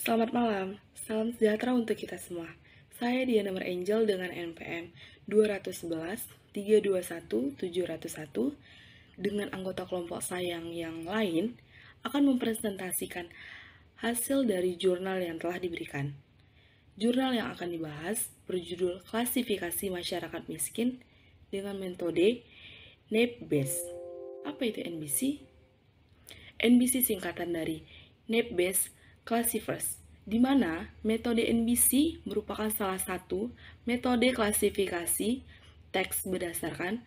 Selamat malam, salam sejahtera untuk kita semua. Saya Diana Angel dengan NPM 211-321-701 dengan anggota kelompok sayang yang lain akan mempresentasikan hasil dari jurnal yang telah diberikan. Jurnal yang akan dibahas berjudul Klasifikasi Masyarakat Miskin dengan metode NAEP-based. Apa itu NBC? NBC singkatan dari NAEP-based Classifiers, di mana metode NBC merupakan salah satu metode klasifikasi teks berdasarkan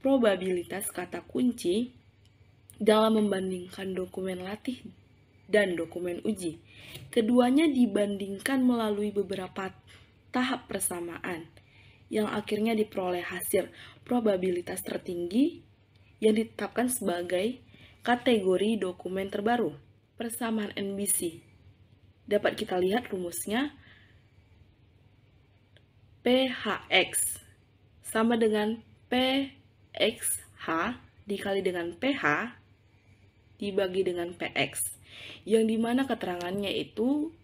probabilitas kata kunci dalam membandingkan dokumen latih dan dokumen uji. Keduanya dibandingkan melalui beberapa tahap persamaan yang akhirnya diperoleh hasil probabilitas tertinggi yang ditetapkan sebagai kategori dokumen terbaru. Persamaan NBC dapat kita lihat rumusnya PHX sama dengan PXH dikali dengan PH dibagi dengan PX, yang dimana keterangannya itu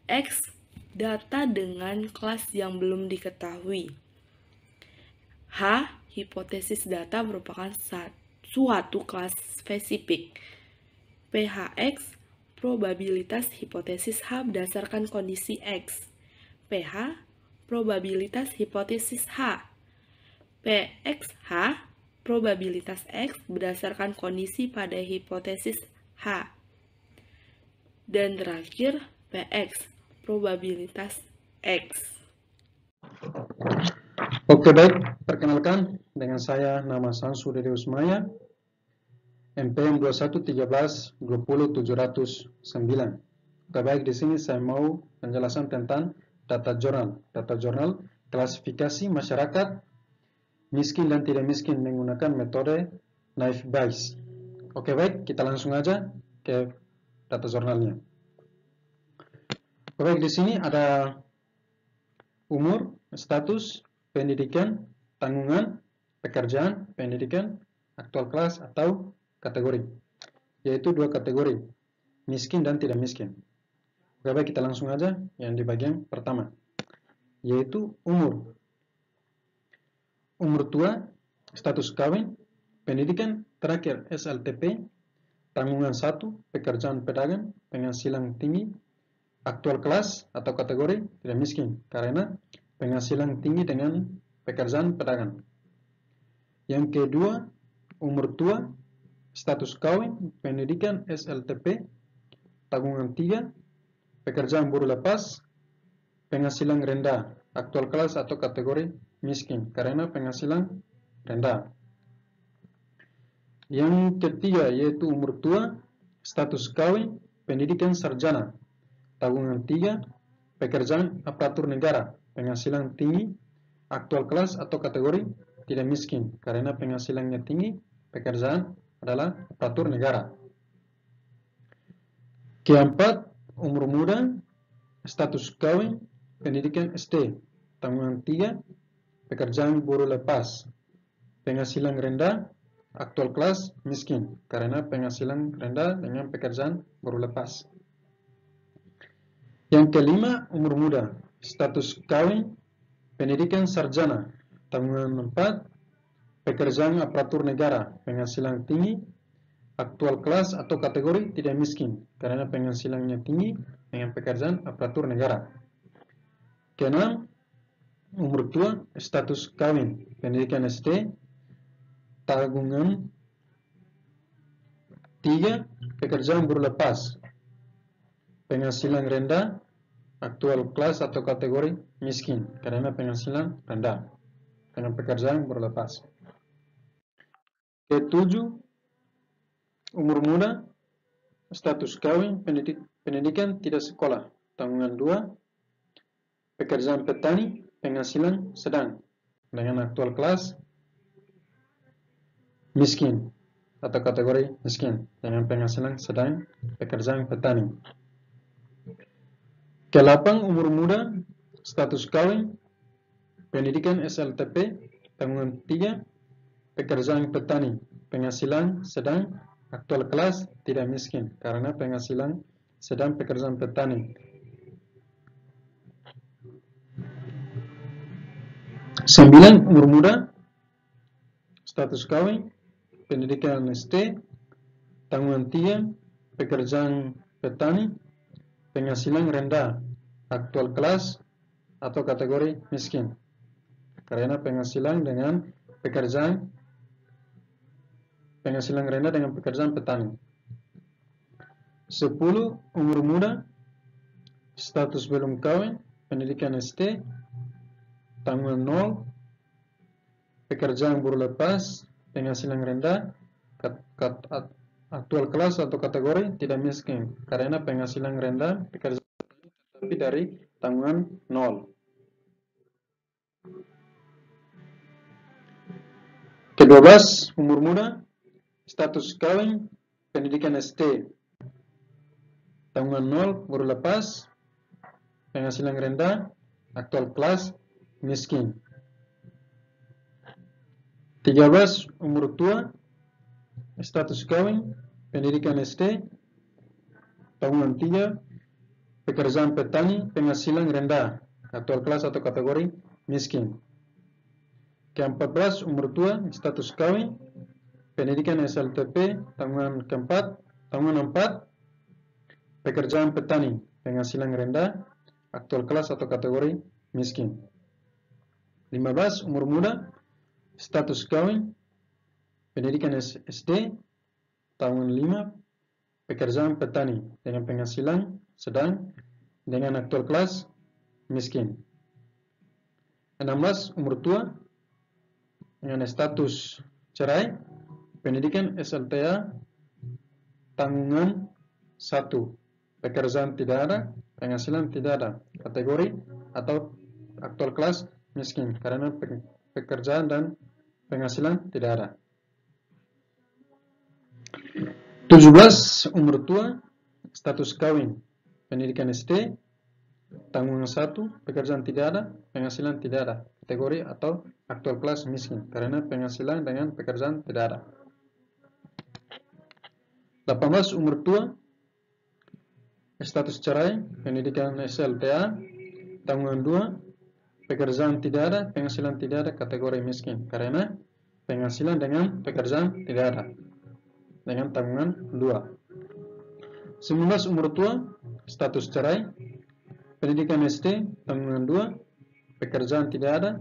X data dengan kelas yang belum diketahui. H, hipotesis data merupakan suatu kelas spesifik. PHX, probabilitas hipotesis H berdasarkan kondisi X. PH, probabilitas hipotesis H. PXH, probabilitas X berdasarkan kondisi pada hipotesis H. Dan terakhir, PX, probabilitas X. Oke, baik, perkenalkan dengan saya nama Sansu Dedeus Maya, NPM 2113-20709. Oke, baik, di sini saya mau penjelasan tentang data jurnal. Data jurnal klasifikasi masyarakat miskin dan tidak miskin menggunakan metode NAEP-based. Oke, baik, kita langsung aja ke data jurnalnya. Oke, baik, di sini ada umur, status, pendidikan, tanggungan, pekerjaan, pendidikan, aktual kelas atau kategori, yaitu dua kategori, miskin dan tidak miskin. Oke, baik, kita langsung aja yang di bagian pertama, yaitu umur. Umur tua, status kawin, pendidikan terakhir SLTP, tanggungan 1, pekerjaan pedagang, penghasilan tinggi, aktual kelas atau kategori tidak miskin karena penghasilan tinggi dengan pekerjaan pedagang. Yang kedua, umur tua, status kawin, pendidikan SLTP, tanggungan 3, pekerjaan buruh lepas, penghasilan rendah, aktual kelas atau kategori miskin karena penghasilan rendah. Yang ketiga yaitu umur tua, status kawin, pendidikan sarjana, tanggungan 3, pekerjaan aparatur negara, penghasilan tinggi, aktual kelas atau kategori tidak miskin karena penghasilannya tinggi, pekerjaan adalah aparatur negara. Keempat, umur muda, status kawin, pendidikan SD, tanggungan 3, pekerjaan buruh lepas, penghasilan rendah, aktual kelas miskin karena penghasilan rendah dengan pekerjaan buruh lepas. Yang kelima, umur muda, status kawin, pendidikan sarjana, tanggungan 4, pekerjaan aparatur negara, penghasilan tinggi, aktual kelas atau kategori tidak miskin karena penghasilannya tinggi dengan pekerjaan aparatur negara. Keenam, umur tua, status kawin, pendidikan SD, tanggungan 3, pekerjaan buruh lepas, penghasilan rendah, aktual kelas atau kategori miskin karena penghasilan rendah dengan pekerjaan buruh lepas. Ketujuh, umur muda, status kawin, pendidikan tidak sekolah, tanggungan 2, pekerjaan petani, penghasilan sedang dengan aktual kelas miskin atau kategori miskin dengan penghasilan sedang, pekerjaan petani. Ke-8, umur muda, status kawin, pendidikan SLTP, tanggungan 3, pekerjaan petani, penghasilan sedang, aktual kelas tidak miskin karena penghasilan sedang pekerjaan petani. 9 umur muda, status kawin, pendidikan ST, tanggungan 3, pekerjaan petani, penghasilan rendah, aktual kelas atau kategori miskin. Karena penghasilan rendah dengan pekerjaan petani. 10 umur muda, status belum kawin, pendidikan ST, tanggungan 0, pekerjaan baru lepas, penghasilan rendah, aktual kelas atau kategori tidak miskin. Karena penghasilan rendah, pekerjaan tapi dari tanggungan 0. Ke-12 umur muda, status kawin, pendidikan ST, tanggungan 0, baru lepas, penghasilan rendah, aktual kelas, miskin. 13 umur tua, status kawin, pendidikan ST, tanggungan 3, pekerjaan petani, penghasilan rendah, aktual kelas atau kategori miskin. Ke-14 umur tua, status kawin, pendidikan SLTP, tanggungan 4, pekerjaan petani, penghasilan rendah, aktual kelas atau kategori miskin. 15 umur muda, status kawin, pendidikan SD, tanggungan 5, pekerjaan petani dengan penghasilan sedang dengan aktual kelas miskin. 16 umur tua dengan status cerai, pendidikan SLTA, tanggungan 1, pekerjaan tidak ada, penghasilan tidak ada, kategori atau aktual kelas miskin karena pekerjaan dan penghasilan tidak ada. 17 umur tua, status kawin, pendidikan ST, tanggungan 1, pekerjaan tidak ada, penghasilan tidak ada, kategori atau aktual kelas miskin karena penghasilan dengan pekerjaan tidak ada. 18 umur tua, status cerai, pendidikan SLTA, tanggungan 2, pekerjaan tidak ada, penghasilan tidak ada, kategori miskin karena penghasilan dengan pekerjaan tidak ada dengan tanggungan 2. 19 umur tua, status cerai, pendidikan ST, tanggungan 2, pekerjaan tidak ada,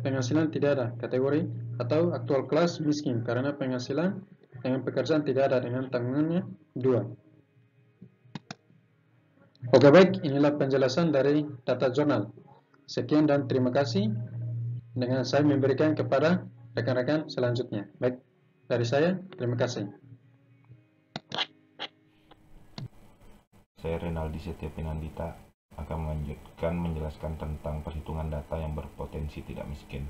penghasilan tidak ada, kategori atau aktual kelas miskin karena penghasilan dengan pekerjaan tidak ada dengan tanggungannya 2. Oke baik, inilah penjelasan dari data jurnal. Sekian dan terima kasih. Dengan saya memberikan kepada rekan-rekan selanjutnya. Baik, dari saya terima kasih. Saya Renaldi Setia Pinandita akan melanjutkan menjelaskan tentang perhitungan data yang berpotensi tidak miskin.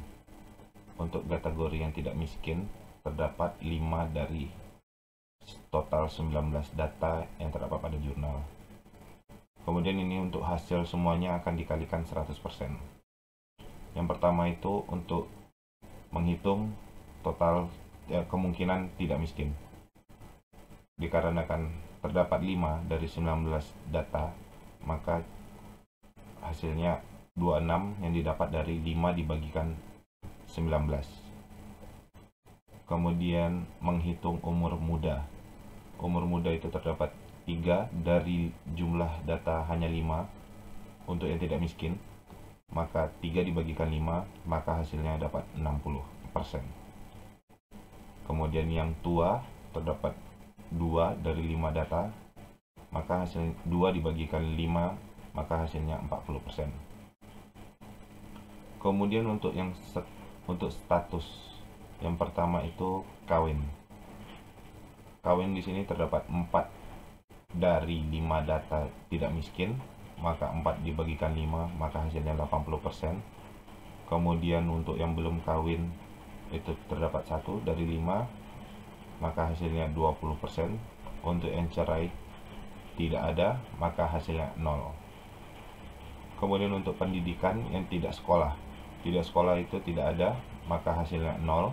Untuk kategori yang tidak miskin, terdapat 5 dari total 19 data yang terdapat pada jurnal. Kemudian ini untuk hasil semuanya akan dikalikan 100%. Yang pertama itu untuk menghitung total kemungkinan tidak miskin. Dikarenakan terdapat 5 dari 19 data, maka hasilnya 26 yang didapat dari 5 dibagikan 19. Kemudian menghitung umur muda. Umur muda itu terdapat 3 dari jumlah data hanya 5 untuk yang tidak miskin, maka 3 dibagikan 5, maka hasilnya dapat 60%. Kemudian yang tua terdapat 2 dari 5 data, maka hasil 2 dibagikan 5, maka hasilnya 40%. Kemudian untuk status yang pertama itu kawin. Kawin di sini terdapat 4 dari 5 data tidak miskin, maka 4 dibagikan 5, maka hasilnya 80%. Kemudian untuk yang belum kawin itu terdapat 1 dari 5, maka hasilnya 20%. Untuk yang cerai tidak ada, maka hasilnya 0. Kemudian untuk pendidikan yang tidak sekolah itu tidak ada, maka hasilnya 0.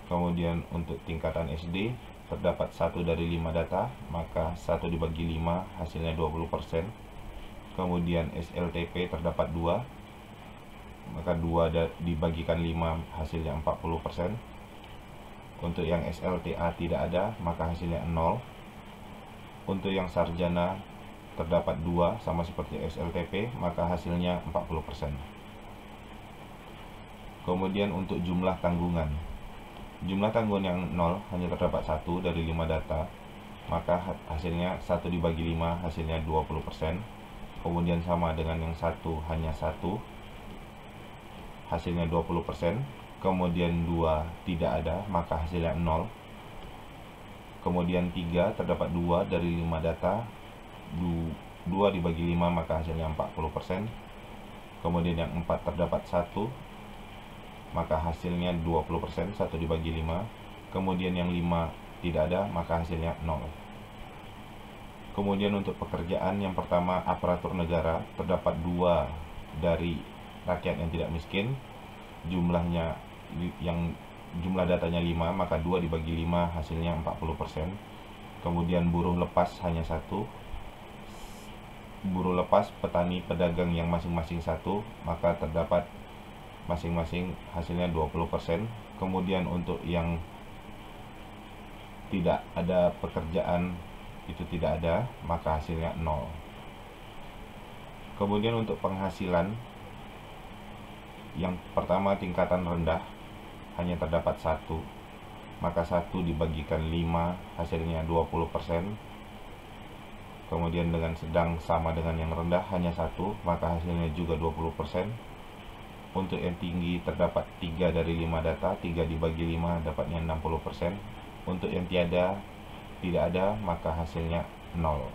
Kemudian untuk tingkatan SD terdapat 1 dari 5 data, maka 1 dibagi 5 hasilnya 20%. Kemudian SLTP terdapat 2, maka 2 dibagikan 5 hasilnya 40%. Untuk yang SLTA tidak ada, maka hasilnya 0. Untuk yang sarjana terdapat 2, sama seperti SLTP, maka hasilnya 40%. Kemudian untuk jumlah tanggungan yang 0 hanya terdapat 1 dari 5 data, maka hasilnya 1 dibagi 5 hasilnya 20%. Kemudian sama dengan yang 1 hanya 1, hasilnya 20%. Kemudian 2 tidak ada, maka hasilnya 0. Kemudian 3 terdapat 2 dari 5 data, 2 dibagi 5 maka hasilnya 40%. Kemudian yang 4 terdapat 1, maka hasilnya 20%, 1 dibagi 5. Kemudian yang 5 tidak ada, maka hasilnya 0. Kemudian untuk pekerjaan yang pertama, aparatur negara, terdapat 2 dari rakyat yang tidak miskin, jumlah datanya 5, maka 2 dibagi 5 hasilnya 40%. Kemudian buruh lepas hanya 1, buruh lepas, petani, pedagang yang masing-masing 1, maka terdapat masing-masing hasilnya 20%. Kemudian untuk yang tidak ada pekerjaan, itu tidak ada, maka hasilnya 0. Kemudian untuk penghasilan yang pertama, tingkatan rendah, hanya terdapat 1, maka 1 dibagikan 5 hasilnya 20%. Kemudian dengan sedang sama dengan yang rendah, hanya 1, maka hasilnya juga 20%. Untuk yang tinggi terdapat 3 dari 5 data, 3 dibagi 5 dapatnya 60%. Untuk yang tidak ada, maka hasilnya 0.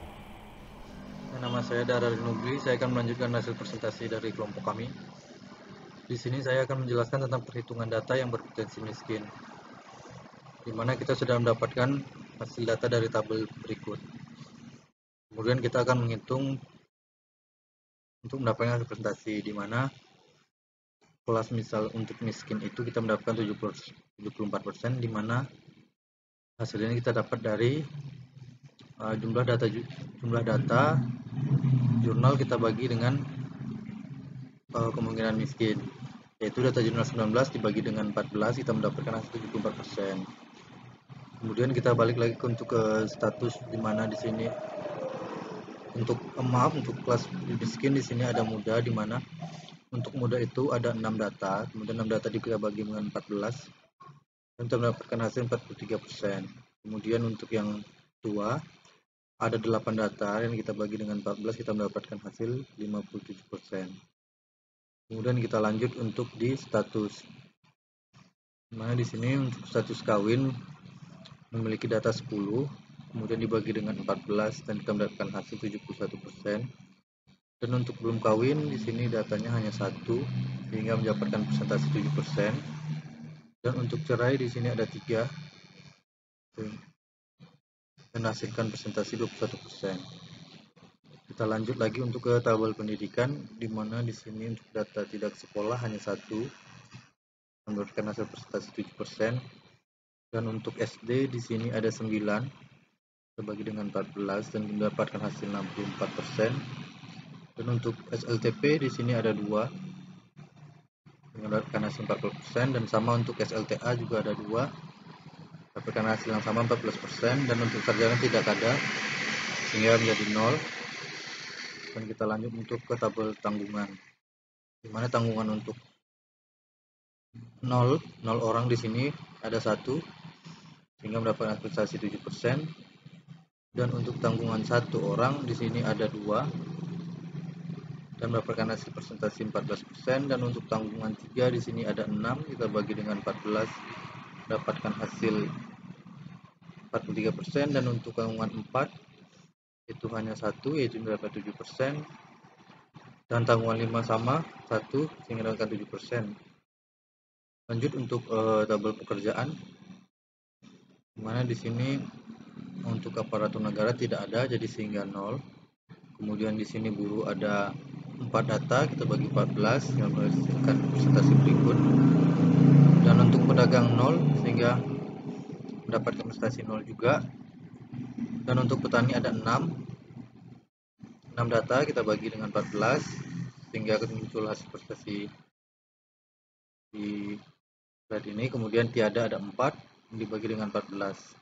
Nama saya Dara Nugri, saya akan melanjutkan hasil presentasi dari kelompok kami. Di sini saya akan menjelaskan tentang perhitungan data yang berpotensi miskin, di mana kita sudah mendapatkan hasil data dari tabel berikut. Kemudian kita akan menghitung untuk mendapatkan hasil presentasi, di mana kelas misal untuk miskin itu kita mendapatkan 74%, di mana hasilnya kita dapat dari jumlah data jurnal kita bagi dengan kemungkinan miskin, yaitu data jurnal 19 dibagi dengan 14, kita mendapatkan hasil 74%. Kemudian kita balik lagi untuk ke status, di mana di sini untuk kelas miskin di sini ada muda, di mana untuk muda itu ada 6 data, kemudian 6 data kita bagi dengan 14, dan kita mendapatkan hasil 43%. Kemudian untuk yang tua ada 8 data yang kita bagi dengan 14, kita mendapatkan hasil 57%. Kemudian kita lanjut untuk di status, dimana di sini untuk status kawin memiliki data 10, kemudian dibagi dengan 14 dan kita mendapatkan hasil 71%. Dan untuk belum kawin di sini datanya hanya 1, sehingga mendapatkan persentase 7%. Dan untuk cerai di sini ada 3 dan hasilkan persentase 21%. Kita lanjut lagi untuk ke tabel pendidikan, di mana di sini untuk data tidak sekolah hanya 1, mendapatkan hasil persentase 7%. Dan untuk SD di sini ada 9, terbagi dengan 14 dan mendapatkan hasil 64%. Dan untuk SLTP di sini ada 2, mendapatkan hasil 40%, dan sama untuk SLTA juga ada 2, mendapatkan hasil yang sama 14%. Dan untuk sarjana tidak ada, sehingga menjadi 0. Dan kita lanjut untuk ke tabel tanggungan, di mana tanggungan untuk 0 orang di sini ada 1, sehingga mendapatkan prestasi 7%. Dan untuk tanggungan 1 orang di sini ada 2 dan mendapatkan hasil persentase 14%. Dan untuk tanggungan 3 di sini ada 6, kita bagi dengan 14, mendapatkan hasil 43%. Dan untuk tanggungan 4 itu hanya 1, yaitu mendapat 7%. Dan tanggungan 5 sama 1, sehingga mendapatkan 7%. Lanjut untuk tabel pekerjaan, dimana di sini untuk aparatur negara tidak ada, jadi sehingga 0. Kemudian di sini buruh ada 4 data, kita bagi 14 yang menghasilkan presentasi berikut. Dan untuk pedagang 0, sehingga mendapatkan prestasi 0 juga. Dan untuk petani ada 6 data kita bagi dengan 14 sehingga akan muncul hasil prestasi di slide ini. Kemudian tiada ada 4 dibagi dengan 14.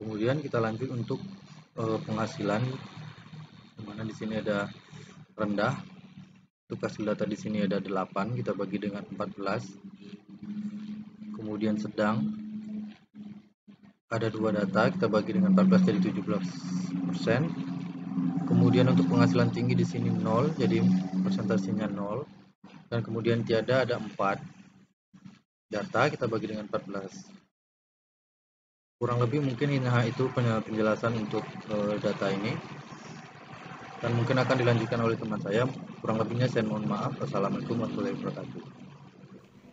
Kemudian kita lanjut untuk penghasilan, dimana di sini ada rendah. Untuk hasil data di sini ada 8, kita bagi dengan 14. Kemudian sedang ada 2 data, kita bagi dengan 14 jadi 17%. Kemudian untuk penghasilan tinggi di sini 0, jadi persentasenya 0. Dan kemudian tiada ada 4 data, kita bagi dengan 14. Kurang lebih mungkin ini itu penjelasan untuk data ini, dan mungkin akan dilanjutkan oleh teman saya. Kurang lebihnya saya mohon maaf. Wassalamualaikum warahmatullahi wabarakatuh.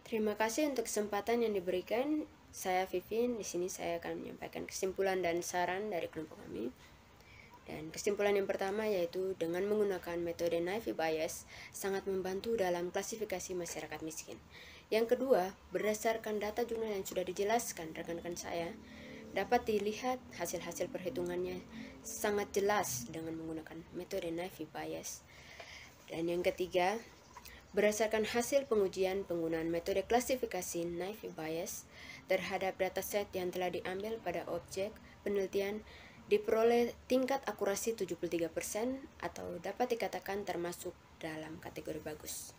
Terima kasih untuk kesempatan yang diberikan. Saya Vivin. Di sini saya akan menyampaikan kesimpulan dan saran dari kelompok kami. Dan kesimpulan yang pertama yaitu dengan menggunakan metode Naive Bayes sangat membantu dalam klasifikasi masyarakat miskin. Yang kedua, berdasarkan data jurnal yang sudah dijelaskan rekan-rekan saya, dapat dilihat hasil-hasil perhitungannya sangat jelas dengan menggunakan metode Naive Bayes. Dan yang ketiga, berdasarkan hasil pengujian penggunaan metode klasifikasi Naive Bayes terhadap dataset yang telah diambil pada objek penelitian, diperoleh tingkat akurasi 73% atau dapat dikatakan termasuk dalam kategori bagus.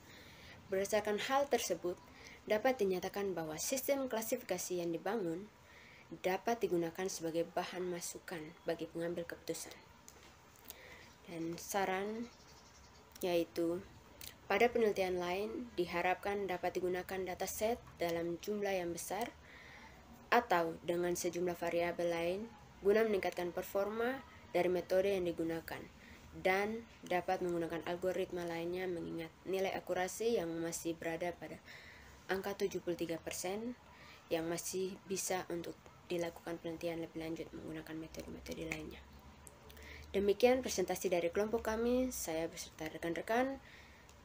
Berdasarkan hal tersebut, dapat dinyatakan bahwa sistem klasifikasi yang dibangun dapat digunakan sebagai bahan masukan bagi pengambil keputusan. Dan saran yaitu pada penelitian lain diharapkan dapat digunakan dataset dalam jumlah yang besar atau dengan sejumlah variabel lain guna meningkatkan performa dari metode yang digunakan, dan dapat menggunakan algoritma lainnya mengingat nilai akurasi yang masih berada pada angka 73% yang masih bisa untuk dilakukan penelitian lebih lanjut menggunakan metode-metode lainnya. Demikian presentasi dari kelompok kami. Saya beserta rekan-rekan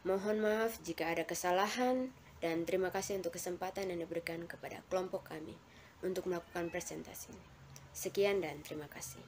mohon maaf jika ada kesalahan, dan terima kasih untuk kesempatan yang diberikan kepada kelompok kami untuk melakukan presentasi ini. Sekian dan terima kasih.